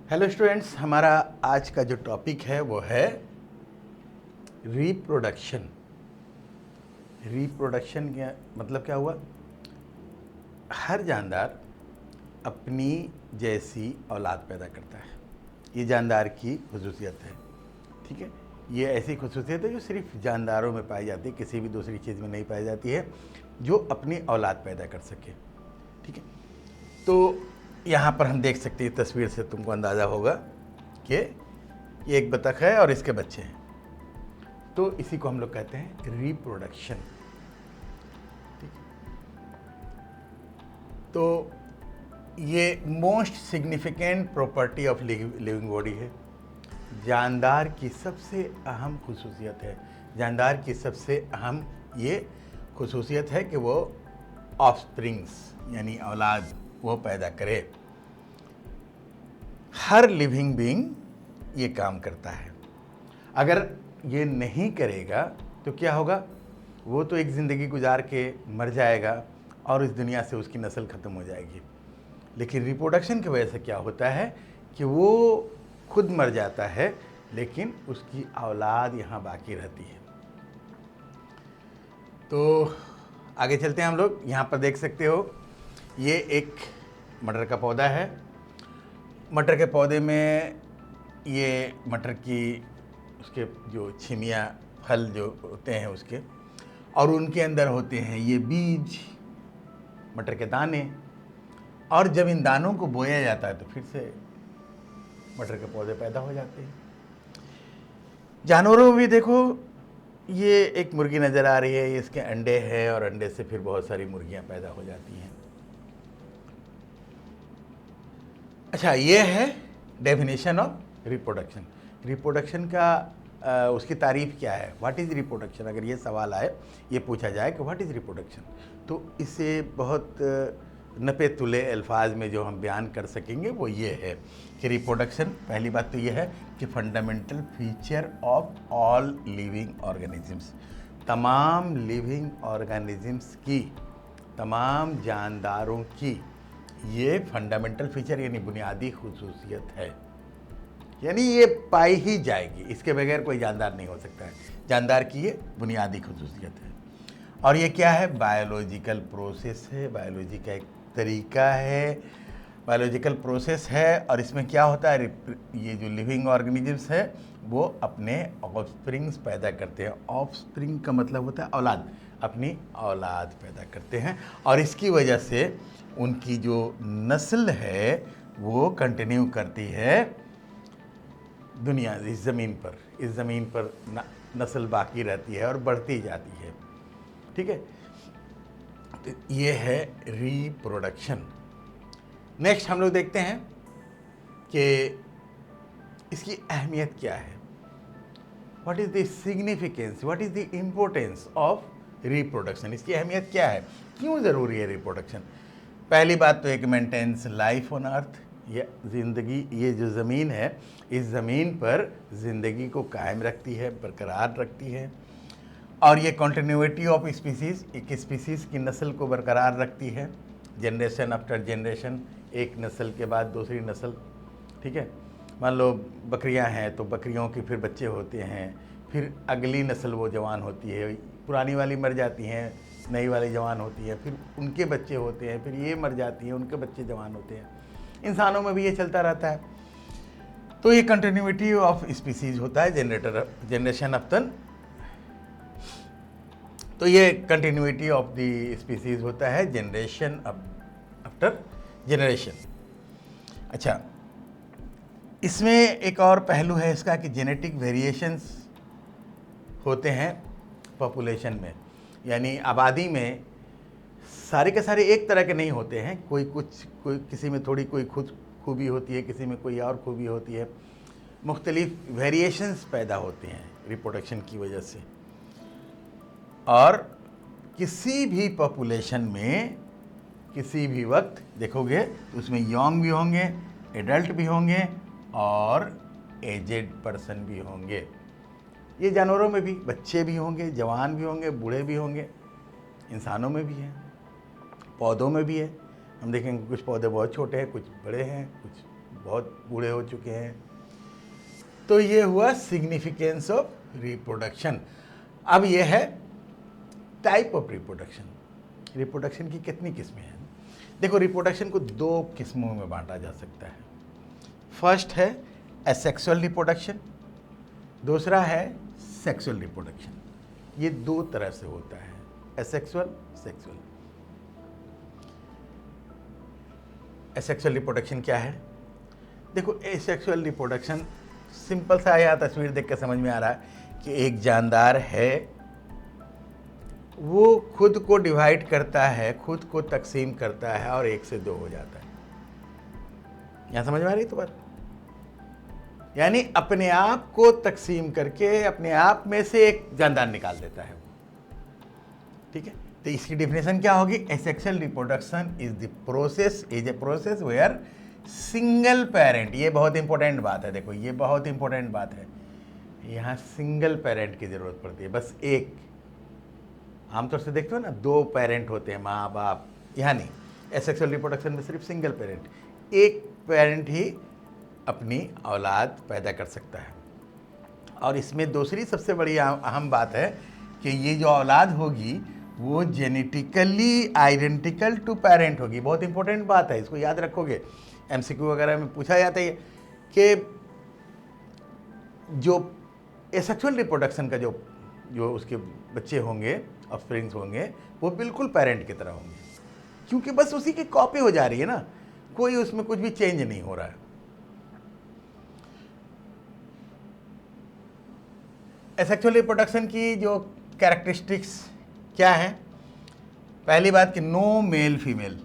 Hello students, हमारा आज का जो टॉपिक है वो है रिप्रोडक्शन। रिप्रोडक्शन का मतलब क्या हुआ? हर जानदार अपनी जैसी औलाद पैदा करता है। ये जानदार की खुसूसियत है। ठीक है, ये ऐसी खुसूसियत है जो सिर्फ जानदारों में पाई जाती है, किसी भी दूसरी चीज़ में नहीं पाई जाती है, जो अपनी औलाद पैदा कर सके। ठीक है, तो यहाँ पर हम देख सकते हैं, तस्वीर से तुमको अंदाज़ा होगा कि ये एक बतख है और इसके बच्चे हैं। तो इसी को हम लोग कहते हैं रिप्रोडक्शन। ठीक है, तो ये most significant property of living body है। जानदार की सबसे अहम खुसूसियत है, जानदार की सबसे अहम ये खुसूसियत है कि वो ऑफस्प्रिंग्स यानी औलाद वो पैदा करे। हर लिविंग बीइंग ये काम करता है। अगर ये नहीं करेगा तो क्या होगा? वो तो एक ज़िंदगी गुजार के मर जाएगा और इस दुनिया से उसकी नस्ल ख़त्म हो जाएगी। लेकिन रिप्रोडक्शन की वजह से क्या होता है कि वो खुद मर जाता है, लेकिन उसकी औलाद यहाँ बाकी रहती है। तो आगे चलते हैं हम लोग। यहाँ पर देख सकते हो, ये एक मटर का पौधा है। मटर के पौधे में ये मटर की उसके जो छिमिया फल जो होते हैं उसके, और उनके अंदर होते हैं ये बीज, मटर के दाने। और जब इन दानों को बोया जाता है तो फिर से मटर के पौधे पैदा हो जाते हैं। जानवरों में भी देखो, ये एक मुर्गी नज़र आ रही है, इसके अंडे हैं और अंडे से फिर बहुत सारी मुर्गियां पैदा हो जाती हैं। अच्छा, ये है डेफिनेशन ऑफ रिप्रोडक्शन। रिप्रोडक्शन का उसकी तारीफ क्या है? What is reproduction? अगर ये सवाल आए, ये पूछा जाए कि व्हाट इज़ रिप्रोडक्शन, तो इसे बहुत नपे तुले अल्फाज में जो हम बयान कर सकेंगे वो ये है कि रिप्रोडक्शन, पहली बात तो ये है कि fundamental feature of all living organisms, तमाम लिविंग ऑर्गेनिजम्स की, तमाम जानदारों की ये फंडामेंटल फीचर यानी बुनियादी खुसूसियत है। यानी ये पाई ही जाएगी, इसके बगैर कोई जानदार नहीं हो सकता है। जानदार की ये बुनियादी खुसूसियत है। और ये क्या है? बायोलॉजिकल प्रोसेस है, बायोलॉजी का एक तरीका है, बायोलॉजिकल प्रोसेस है। और इसमें क्या होता है? ये जो लिविंग ऑर्गेनिजम्स है वो अपने ऑफस्प्रिंग्स पैदा करते हैं। ऑफस्प्रिंग का मतलब होता है औलाद, अपनी औलाद पैदा करते हैं। और इसकी वजह से उनकी जो नस्ल है वो कंटिन्यू करती है दुनिया, इस ज़मीन पर नस्ल बाकी रहती है और बढ़ती जाती है। ठीक है, तो ये है रिप्रोडक्शन। नेक्स्ट हम लोग देखते हैं कि इसकी अहमियत क्या है। What is the significance, what is the importance of reproduction? इसकी अहमियत क्या है, क्यों ज़रूरी है रिप्रोडक्शन? पहली बात तो एक मेंटेन्स लाइफ ऑन अर्थ, ये ज़िंदगी, ये जो ज़मीन है, इस ज़मीन पर ज़िंदगी को कायम रखती है, बरकरार रखती है। और ये कंटिन्यूटी ऑफ स्पीसीज़, एक स्पीसीज़ की नस्ल को बरकरार रखती है, जनरेशन आफ्टर जनरेशन, एक नस्ल के बाद दूसरी नस्ल। ठीक है, मान लो बकरियां हैं तो बकरियों के फिर बच्चे होते हैं, फिर अगली नस्ल वो जवान होती है, पुरानी वाली मर जाती हैं, नई वाली जवान होती है, फिर उनके बच्चे होते हैं, फिर ये मर जाती हैं, उनके बच्चे जवान होते हैं। इंसानों में भी ये चलता रहता है। तो ये कंटिन्यूटी ऑफ स्पीसीज होता है, जनरेशन आफ्टर, तो ये कंटिन्यूटी ऑफ द स्पीसीज होता है जनरेशन आफ्टर जनरेशन। अच्छा, इसमें एक और पहलू है इसका कि जेनेटिक वेरिएशंस होते हैं पॉपुलेशन में, यानी आबादी में सारे के सारे एक तरह के नहीं होते हैं। कोई किसी में थोड़ी कोई खूबी होती है, किसी में कोई और खूबी होती है, मुख्तलिफ वेरिएशंस पैदा होते हैं रिप्रोडक्शन की वजह से। और किसी भी पॉपुलेशन में किसी भी वक्त देखोगे तो उसमें यंग भी होंगे, एडल्ट भी होंगे और एजेड पर्सन भी होंगे। ये जानवरों में भी बच्चे भी होंगे, जवान भी होंगे, बूढ़े भी होंगे, इंसानों में भी है, पौधों में भी है। हम देखेंगे कुछ पौधे बहुत छोटे हैं, कुछ बड़े हैं, कुछ बहुत बूढ़े हो चुके हैं। तो ये हुआ सिग्निफिकेंस ऑफ रिप्रोडक्शन। अब ये है टाइप ऑफ रिप्रोडक्शन। रिप्रोडक्शन की कितनी किस्में हैं? देखो, रिप्रोडक्शन को 2 किस्मों में बांटा जा सकता है। फर्स्ट है एसेक्सुअल रिप्रोडक्शन, दूसरा है सेक्सुअल रिप्रोडक्शन। ये 2 तरह से होता है, एसेक्सुअल, सेक्सुअल। एसेक्सुअल रिप्रोडक्शन क्या है? देखो, एसेक्सुअल रिप्रोडक्शन सिंपल सा है, यहाँ तस्वीर देख के समझ में आ रहा है कि एक जानदार है, वो खुद को डिवाइड करता है, खुद को तकसीम करता है और 1 से 2 हो जाता है। यहाँ समझ में आ रही है तो बात? यानी अपने आप को तकसीम करके अपने आप में से एक जानदार निकाल देता है वो। ठीक है, तो इसकी डेफिनेशन क्या होगी? Asexual reproduction is a process where single parent, ये बहुत इंपॉर्टेंट बात है, देखो ये बहुत इंपॉर्टेंट बात है, यहाँ सिंगल पेरेंट की जरूरत पड़ती है, बस एक। आमतौर से देखते हो ना, 2 पेरेंट होते हैं, माँ बाप, यहाँ नहीं। एसेक्सुअल रिप्रोडक्शन में सिर्फ सिंगल पेरेंट, एक पेरेंट ही अपनी औलाद पैदा कर सकता है। और इसमें दूसरी सबसे बड़ी अहम बात है कि ये जो औलाद होगी वो जेनेटिकली आइडेंटिकल टू पेरेंट होगी। बहुत इंपॉर्टेंट बात है, इसको याद रखोगे। एमसीक्यू वगैरह में पूछा जाता है कि जो एसेक्सुअल रिप्रोडक्शन का जो उसके बच्चे होंगे, ऑफस्प्रिंग्स होंगे, वो बिल्कुल पेरेंट की तरह होंगे, क्योंकि बस उसी की कॉपी हो जा रही है ना, कोई उसमें कुछ भी चेंज नहीं हो रहा है। एसेक्सुअल रिप्रोडक्शन की जो कैरेक्टरिस्टिक्स क्या है? पहली बात कि no male female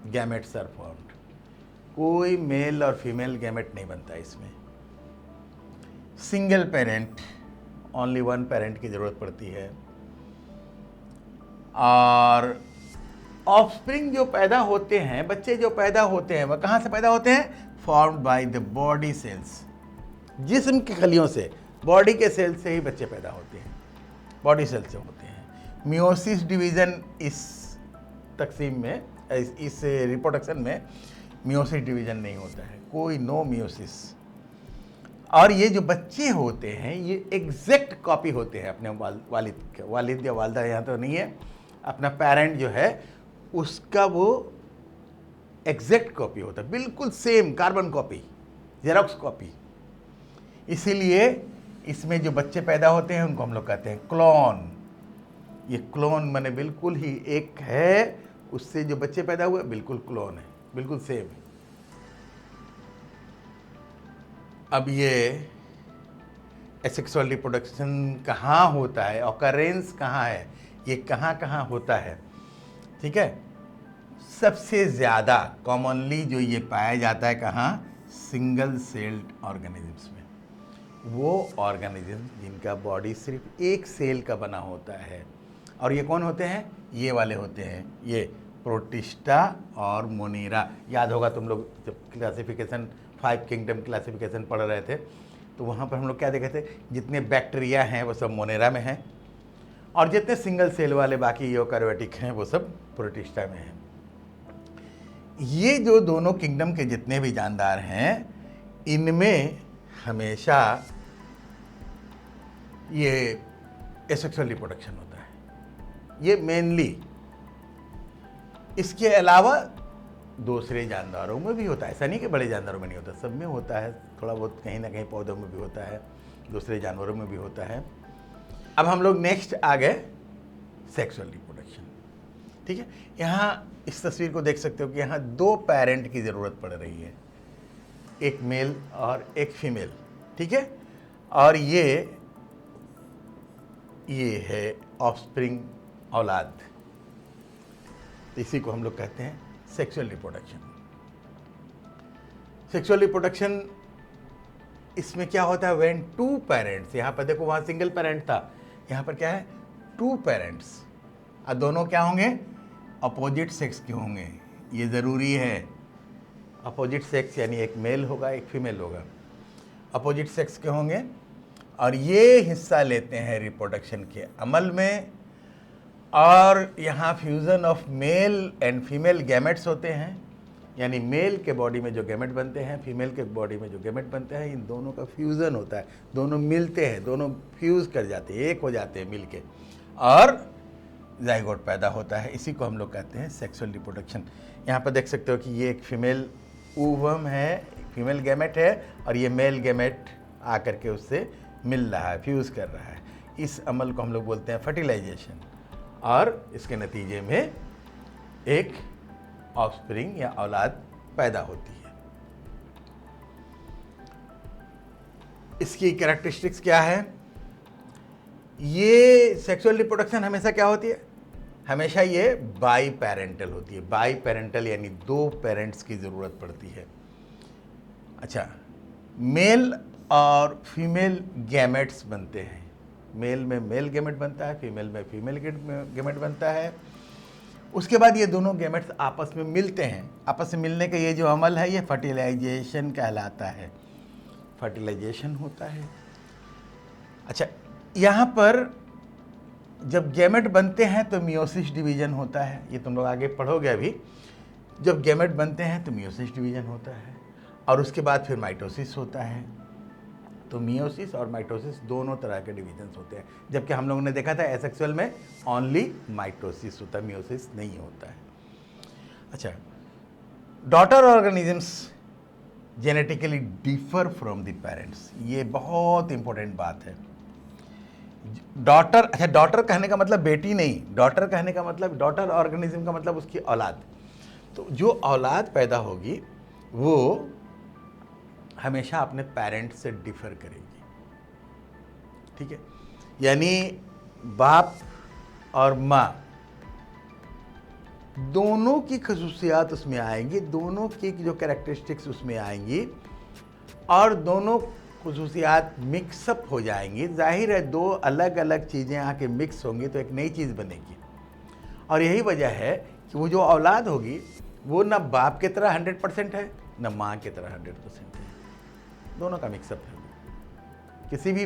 gametes are formed, कोई मेल और फीमेल गैमेट नहीं बनता इसमें। सिंगल पेरेंट, ओनली 1 पेरेंट की जरूरत पड़ती है। और ऑफस्प्रिंग जो पैदा होते हैं, बच्चे जो पैदा होते हैं, वह कहाँ से पैदा होते हैं? Formed by the body cells, जिस्म की खलियों से, बॉडी के सेल से ही बच्चे पैदा होते हैं, बॉडी सेल से होते हैं। मियोसिस डिवीज़न इस तकसीम में, इस रिप्रोडक्शन में मियोसिस डिवीज़न नहीं होता है, कोई नो मियोसिस। और ये जो बच्चे होते हैं ये एग्जैक्ट कॉपी होते हैं अपने वालिद या वालदा, यहाँ तो नहीं है, अपना पेरेंट जो है उसका वो एग्जैक्ट कॉपी होता है, बिल्कुल same carbon copy, xerox copy. इसीलिए इसमें जो बच्चे पैदा होते हैं उनको हम लोग कहते हैं क्लोन। ये क्लोन माने बिल्कुल ही एक है, उससे जो बच्चे पैदा हुए बिल्कुल क्लोन है, बिल्कुल सेम है। अब ये एसेक्सुअल रिप्रोडक्शन कहाँ होता है, ऑकरेंस कहाँ है, ये कहाँ कहाँ होता है? ठीक है, सबसे ज़्यादा कॉमनली जो ये पाया जाता है कहाँ? सिंगल सेल्ड ऑर्गेनिजम्स में। वो ऑर्गेनिज्म जिनका बॉडी सिर्फ एक सेल का बना होता है, और ये कौन होते हैं? ये वाले होते हैं, ये प्रोटिस्टा और मोनेरा। याद होगा तुम लोग जब क्लासिफिकेशन 5 किंगडम क्लासिफिकेशन पढ़ रहे थे तो वहाँ पर हम लोग क्या देखे थे? जितने बैक्टीरिया हैं वो सब मोनेरा में हैं, और जितने सिंगल सेल वाले बाकी यूकैरियोटिक हैं वो सब प्रोटिस्टा में हैं। ये जो दोनों किंगडम के जितने भी जानदार हैं इनमें हमेशा ये एसेक्सुअल रिप्रोडक्शन होता है, ये मेनली। इसके अलावा दूसरे जानदारों में भी होता है, ऐसा नहीं कि बड़े जानदारों में नहीं होता, सब में होता है, थोड़ा बहुत कहीं ना कहीं पौधों में भी होता है, दूसरे जानवरों में भी होता है। अब हम लोग नेक्स्ट आ गए सेक्सुअल रिप्रोडक्शन। ठीक है, यहाँ इस तस्वीर को देख सकते हो कि यहाँ 2 पेरेंट की ज़रूरत पड़ रही है, एक मेल और एक फीमेल। ठीक है, और ये है ऑफस्प्रिंग, औलाद। इसी को हम लोग कहते हैं सेक्सुअल रिप्रोडक्शन। सेक्सुअल रिप्रोडक्शन इसमें क्या होता है? व्हेन 2 पेरेंट्स, यहाँ पर देखो वहाँ सिंगल पेरेंट था, यहाँ पर क्या है? 2 पेरेंट्स, और दोनों क्या होंगे? अपोजिट सेक्स के होंगे, ये ज़रूरी है। अपोजिट सेक्स यानी एक मेल होगा एक फीमेल होगा, अपोजिट सेक्स के होंगे, और ये हिस्सा लेते हैं रिप्रोडक्शन के अमल में। और यहाँ fusion of male and female gametes होते हैं, यानी मेल के बॉडी में जो गैमेट बनते हैं, फीमेल के बॉडी में जो गैमेट बनते हैं, इन दोनों का फ्यूज़न होता है, दोनों मिलते हैं, दोनों फ्यूज़ कर जाते हैं, एक हो जाते हैं मिल के, और जाइगोट पैदा होता है। इसी को हम लोग कहते हैं सेक्सुअल रिप्रोडक्शन। यहाँ पर देख सकते हो कि ये एक फीमेल ओवम है, फीमेल गैमेट है, और ये मेल गैमेट आकर के उससे मिल रहा है, फ्यूज़ कर रहा है। इस अमल को हम लोग बोलते हैं फर्टिलाइजेशन, और इसके नतीजे में एक ऑफस्प्रिंग या औलाद पैदा होती है। इसकी कैरेक्टरिस्टिक्स क्या है? ये सेक्सुअल रिप्रोडक्शन हमेशा क्या होती है? हमेशा ये बाई पेरेंटल होती है। बाई पेरेंटल यानी 2 पेरेंट्स की ज़रूरत पड़ती है। अच्छा, मेल और फीमेल गैमेट्स बनते हैं। मेल में मेल गैमेट बनता है, फीमेल में फीमेल गैमेट बनता है। उसके बाद ये दोनों गैमेट्स आपस में मिलते हैं। आपस में मिलने का ये जो अमल है, ये फर्टिलाइजेशन कहलाता है। फर्टिलाइजेशन होता है। अच्छा, यहाँ पर जब गैमेट बनते हैं तो मियोसिस डिवीजन होता है। ये तुम लोग आगे पढ़ोगे अभी। जब गैमेट बनते हैं तो मियोसिस डिवीजन होता है, और उसके बाद फिर माइटोसिस होता है। तो मियोसिस और माइटोसिस दोनों तरह के डिवीजन्स होते हैं, जबकि हम लोगों ने देखा था एसेक्सुअल में ओनली माइटोसिस होता है, मियोसिस नहीं होता है। अच्छा, daughter organisms genetically differ from the parents. ये बहुत इंपॉर्टेंट बात है। डॉटर, अच्छा, डॉटर कहने का मतलब बेटी नहीं, डॉटर कहने का मतलब, डॉटर ऑर्गेनिज्म का मतलब उसकी औलाद। तो जो औलाद पैदा होगी वो हमेशा अपने पेरेंट्स से डिफर करेगी, ठीक है। यानी बाप और माँ दोनों की खसूसियात उसमें आएंगी, दोनों की जो कैरेक्टरिस्टिक्स उसमें आएंगी, और दोनों खसूसियात मिक्सअप हो जाएंगी। जाहिर है 2 अलग अलग चीज़ें आके मिक्स होंगी तो एक नई चीज़ बनेगी। और यही वजह है कि वो जो औलाद होगी वो ना बाप की तरह 100% है, ना माँ की तरह 100% है, दोनों का मिक्सअप है। किसी भी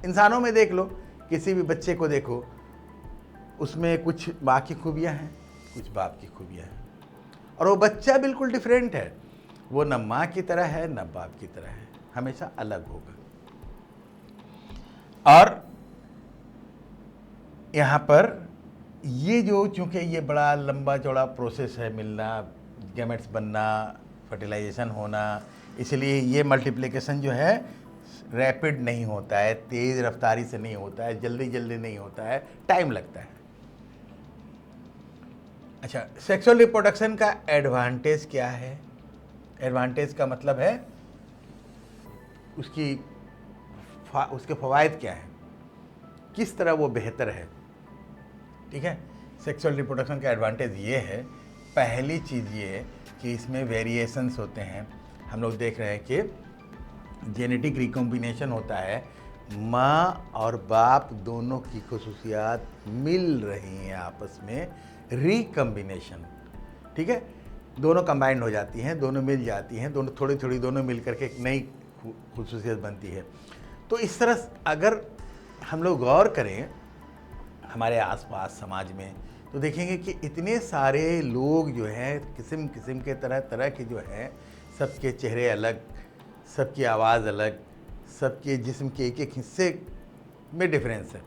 इंसानों में देख लो, किसी भी बच्चे को देखो, उसमें कुछ माँ की खूबियाँ हैं, कुछ बाप की खूबियाँ हैं, और वो बच्चा बिल्कुल डिफरेंट है। वो न माँ की तरह है न बाप की तरह है, हमेशा अलग होगा। और यहाँ पर ये जो, चूँकि ये बड़ा लंबा चौड़ा प्रोसेस है, मिलना, गैमेट्स बनना, फर्टिलाइजेशन होना, इसलिए ये मल्टीप्लिकेशन जो है रैपिड नहीं होता है, तेज़ रफ्तारी से नहीं होता है, जल्दी जल्दी नहीं होता है, टाइम लगता है। अच्छा, सेक्सुअल रिप्रोडक्शन का एडवांटेज क्या है? एडवांटेज का मतलब है उसके फ़वाइद क्या हैं, किस तरह वो बेहतर है, ठीक है। सेक्सुअल रिप्रोडक्शन का एडवांटेज ये है, पहली चीज़ ये है कि इसमें वेरिएशंस होते हैं। हम लोग देख रहे हैं कि जेनेटिक रिकॉम्बिनेशन होता है, माँ और बाप दोनों की खसूसियात मिल रही हैं आपस में, रिकम्बिनेशन, ठीक है। दोनों कंबाइंड हो जाती हैं, दोनों मिल जाती हैं, दोनों थोड़ी थोड़ी दोनों मिल करके एक नई खसूसियत बनती है। तो इस तरह अगर हम लोग गौर करें हमारे आसपास समाज में, तो देखेंगे कि इतने सारे लोग जो हैं, किस्म किस्म के तरह तरह के जो हैं, सबके चेहरे अलग, सबकी आवाज़ अलग, सबके जिस्म के एक एक हिस्से में डिफरेंस है।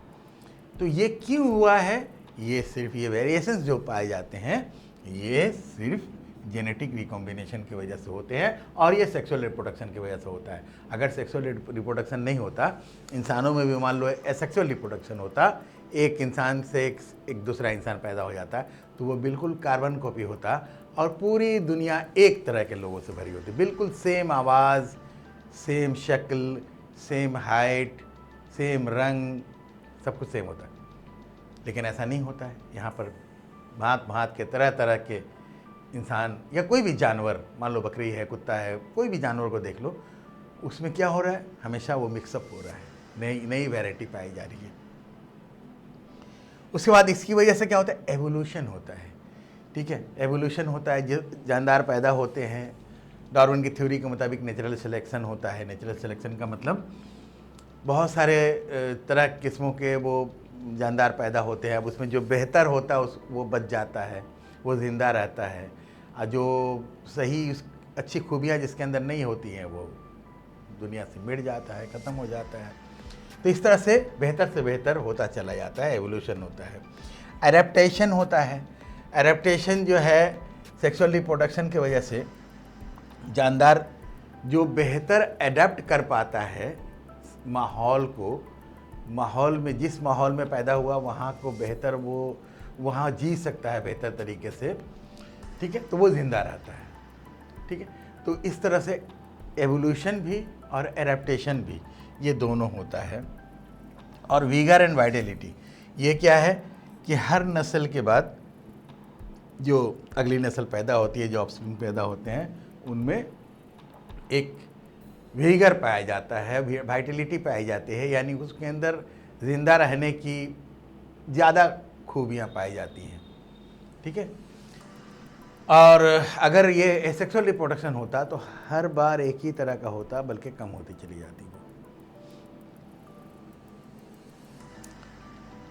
तो ये क्यों हुआ है? ये सिर्फ ये वेरिएशंस जो पाए जाते हैं, ये सिर्फ जेनेटिक रिकॉम्बिनेशन की वजह से होते हैं, और ये सेक्सुअल रिप्रोडक्शन की वजह से होता है। अगर सेक्सुअल रिप्रोडक्शन नहीं होता, इंसानों में भी मान लो एसेक्सुअल रिप्रोडक्शन होता, एक इंसान से एक दूसरा इंसान पैदा हो जाता, तो वो बिल्कुल कार्बन कॉपी होता, और पूरी दुनिया एक तरह के लोगों से भरी होती, बिल्कुल सेम आवाज़, सेम शक्ल, सेम हाइट, सेम रंग, सब कुछ सेम होता है। लेकिन ऐसा नहीं होता है। यहाँ पर भांत भांत के तरह तरह के इंसान, या कोई भी जानवर, मान लो बकरी है, कुत्ता है, कोई भी जानवर को देख लो, उसमें क्या हो रहा है? हमेशा वो मिक्सअप हो रहा है, नई नई वैरायटी पाई जा रही है। उसके बाद इसकी वजह से क्या होता है? एवोल्यूशन होता है, ठीक है। एवोल्यूशन होता है, जो जानदार पैदा होते हैं, डार्विन की थ्योरी के मुताबिक नेचुरल सिलेक्शन होता है। नेचुरल सिलेक्शन का मतलब बहुत सारे तरह किस्मों के वो जानदार पैदा होते हैं। अब उसमें जो बेहतर होता है वो बच जाता है, वो ज़िंदा रहता है। जो सही अच्छी खूबियाँ जिसके अंदर नहीं होती हैं वो दुनिया से मिट जाता है, ख़त्म हो जाता है। तो इस तरह से बेहतर होता चला जाता है, एवोल्यूशन होता है। एडेप्टेशन होता है। एडेप्टेशन जो है सेक्सुअल रिप्रोडक्शन की वजह से जानदार जो बेहतर एडेप्ट कर पाता है माहौल को, माहौल में जिस माहौल में पैदा हुआ वहाँ को बेहतर वो वहाँ जी सकता है बेहतर तरीके से, ठीक है, तो वो ज़िंदा रहता है, ठीक है। तो इस तरह से एवोल्यूशन भी और एडेप्टेशन भी ये दोनों होता है। और वीगर एंड वाइटलिटी ये क्या है कि हर नस्ल के बाद जो अगली नस्ल पैदा होती है, जो ऑफस्प्रिंग पैदा होते हैं, उनमें एक वीगर पाया जाता है, वाइटलिटी पाई जाती है, यानी उसके अंदर ज़िंदा रहने की ज़्यादा खूबियाँ पाई जाती हैं, ठीक है। और अगर ये एसेक्सुअल रिप्रोडक्शन होता तो हर बार एक ही तरह का होता, बल्कि कम होती चली जाती है।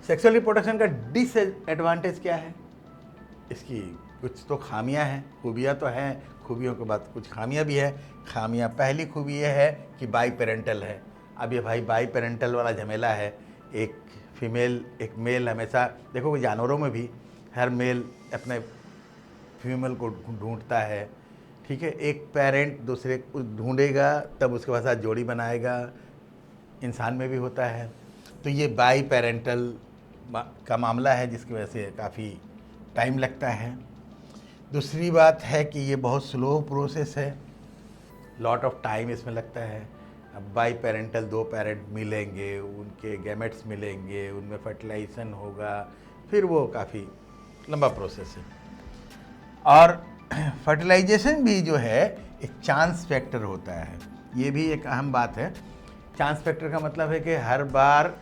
सेक्सुअल रिप्रोडक्शन का डिसएडवांटेज क्या है? इसकी कुछ तो खामियां हैं, खूबियां तो हैं, खूबियों के बाद कुछ खामियां भी है। खामियां, पहली खूबी ये है कि बाई पेरेंटल है। अब ये भाई बाई पेरेंटल वाला झमेला है। एक फीमेल एक मेल हमेशा, देखो जानवरों में भी हर मेल अपने फीमेल को ढूंढता है, ठीक है। एक पेरेंट दूसरे को ढूंढेगा तब उसके बाद साथ जोड़ी बनाएगा, इंसान में भी होता है। तो ये बाई पेरेंटल का मामला है जिसकी वजह से काफ़ी टाइम लगता है। दूसरी बात है कि ये बहुत स्लो प्रोसेस है, लॉट ऑफ टाइम इसमें लगता है। अब बाई पेरेंटल दो पेरेंट मिलेंगे, उनके गैमेट्स मिलेंगे, उनमें फर्टिलाइजेशन होगा, फिर वो काफ़ी लंबा प्रोसेस है। और फर्टिलाइजेशन भी जो है एक चांस फैक्टर होता है, ये भी एक अहम बात है। चांस फैक्टर का मतलब है कि हर बार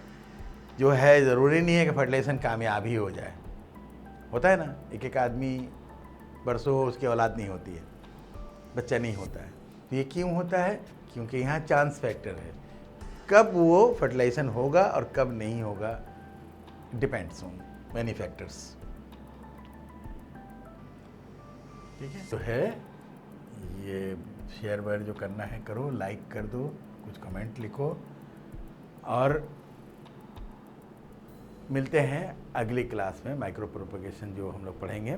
जो है ज़रूरी नहीं है कि फर्टिलाइजेशन कामयाब ही हो जाए। होता है ना, एक एक आदमी बरसों उसकी औलाद नहीं होती है, बच्चा नहीं होता है। तो ये क्यों होता है? क्योंकि यहाँ चांस फैक्टर है। कब वो फर्टिलाइजेशन होगा और कब नहीं होगा, डिपेंड्स ऑन मैनी फैक्टर्स, ठीक है। तो है ये शेयर वेयर जो करना है करो, लाइक कर दो, कुछ कमेंट लिखो, और मिलते हैं अगली क्लास में माइक्रो प्रोपगेशन जो हम लोग पढ़ेंगे।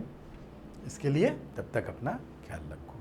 इसके लिए तब तक अपना ख्याल रखो।